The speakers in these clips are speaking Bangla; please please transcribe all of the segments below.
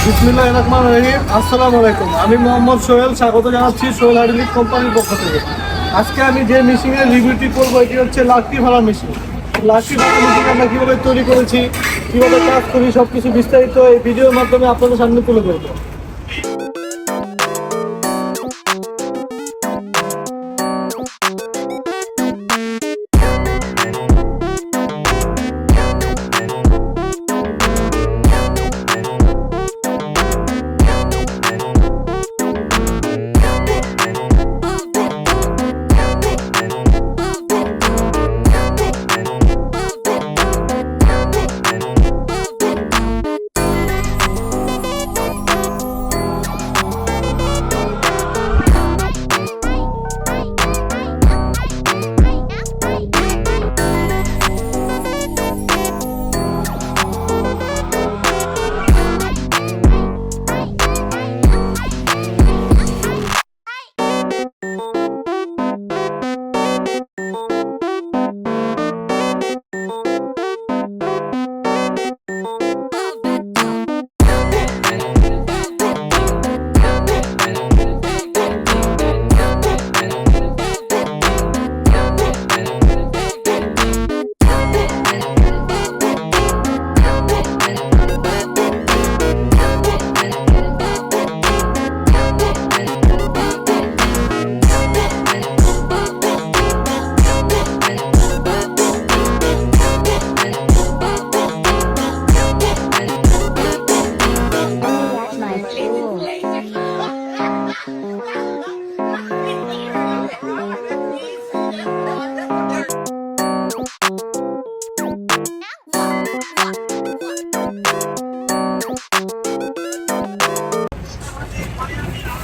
বিসমিল্লাহির রহমানির রহিম। আসসালামু আলাইকুম। আমি মোহাম্মদ সোহেল, স্বাগত জানাচ্ছি সোহেল হাইড্রোলিক কোম্পানির পক্ষ থেকে। আজকে আমি যে মেশিনের রিভিউটি করবো এটি হচ্ছে লাকি ভাড়া মেশিন। লাকি ভাড়া মেশিন আমরা কীভাবে তৈরি করেছি, কীভাবে কাজ করি, সব কিছু বিস্তারিত এই ভিডিওর মাধ্যমে আপনাদের সামনে তুলে ধরবো।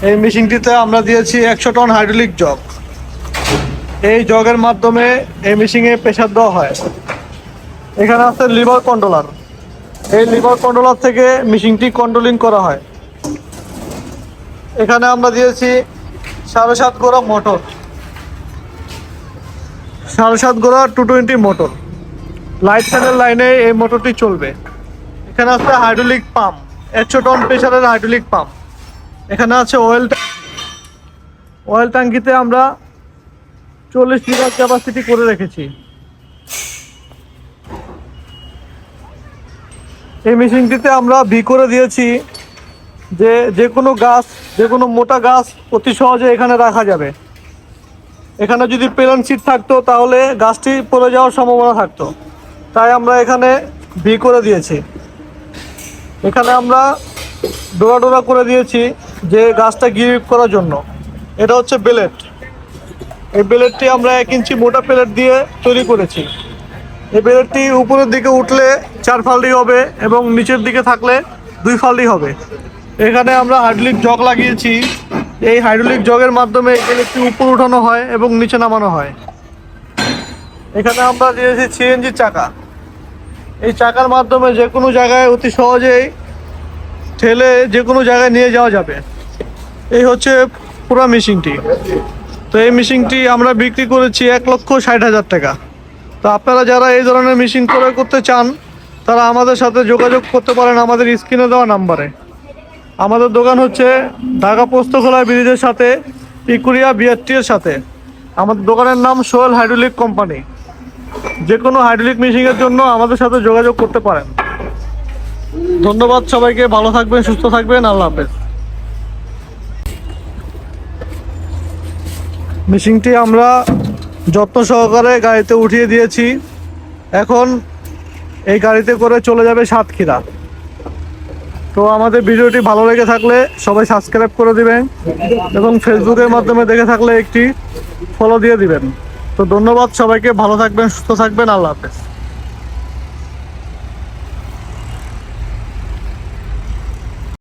এই মেশিনটিতে আমরা দিয়েছি 100 টন হাইড্রোলিক জগ। এই জগের মাধ্যমে এই মেশিনে প্রেসার দেওয়া হয়। এখানে আছে লিভার কন্ট্রোলার। এই লিভার কন্ট্রোলার থেকে মেশিনটি কন্ট্রোলিং করা হয়। এখানে আমরা দিয়েছি 7.5 গোড়া মোটর, 7.5 গোড়া 220 মোটর। লাইট ফ্যানের লাইনে এই মোটরটি চলবে। এখানে আছে হাইড্রোলিক পাম্প, 100 টন প্রেসারের হাইড্রোলিক পাম্প। এখানে আছে অয়েল ট্যাঙ্কিতে আমরা 40 লিটার ক্যাপাসিটি করে রেখেছি। এই মেশিনটিতে আমরা ভি করে দিয়েছি যে কোনো গাছ, যে কোনো মোটা গাছ অতি সহজে এখানে রাখা যাবে। এখানে যদি প্লেন সিট থাকতো তাহলে গাছটি পড়ে যাওয়ার সম্ভাবনা থাকতো, তাই আমরা এখানে ভি করে দিয়েছি। এখানে আমরা ডোরা ডোরা করে দিয়েছি যে গাছটা গ্রিপ করার জন্য। এটা হচ্ছে বেলেট। এই বেলেটটি আমরা 1 ইঞ্চি মোটা প্লেট দিয়ে তৈরি করেছি। এই বেলেটটি উপরের দিকে উঠলে 4 ফাল্টি হবে এবং নিচের দিকে থাকলে 2 ফাল্টি হবে। এখানে আমরা হাইড্রোলিক জগ লাগিয়েছি। এই হাইড্রোলিক জগের মাধ্যমে এই বেলেটটি উপর উঠানো হয় এবং নিচে নামানো হয়। এখানে আমরা দিয়েছি সিএনজি চাকা। এই চাকার মাধ্যমে যে কোনো জায়গায় অতি সহজেই ঠেলে যে কোনো জায়গায় নিয়ে যাওয়া যাবে। এই হচ্ছে পুরো মেশিনটি। তো এই মেশিনটি আমরা বিক্রি করেছি 1,60,000 টাকা। তো আপনারা যারা এই ধরনের মেশিন ক্রয় করতে চান তারা আমাদের সাথে যোগাযোগ করতে পারেন আমাদের স্ক্রিনে দেওয়া নাম্বারে। আমাদের দোকান হচ্ছে ঢাকা পোস্তখোলা ব্রিজের সাথে ইকুরিয়া বিআরটি এর সাথে। আমাদের দোকানের নাম সোহেল হাইড্রোলিক কোম্পানি। যে কোনো হাইড্রোলিক মেশিনের জন্য আমাদের সাথে যোগাযোগ করতে পারেন। ধন্যবাদ সবাইকে। ভালো থাকবেন, সুস্থ থাকবেন। আল্লাহ হাফেজ। মেশিনটি আমরা যত্ন সহকারে গাড়িতে উঠিয়ে দিয়েছি। এখন এই গাড়িতে করে চলে যাবে সাতক্ষীরা। তো আমাদের ভিডিওটি ভালো লেগে থাকলে সবাই সাবস্ক্রাইব করে দিবেন এবং ফেসবুকের মাধ্যমে দেখে থাকলে একটি ফলো দিয়ে দিবেন। তো ধন্যবাদ সবাইকে। ভালো থাকবেন, সুস্থ থাকবেন। আল্লাহ হাফেজ।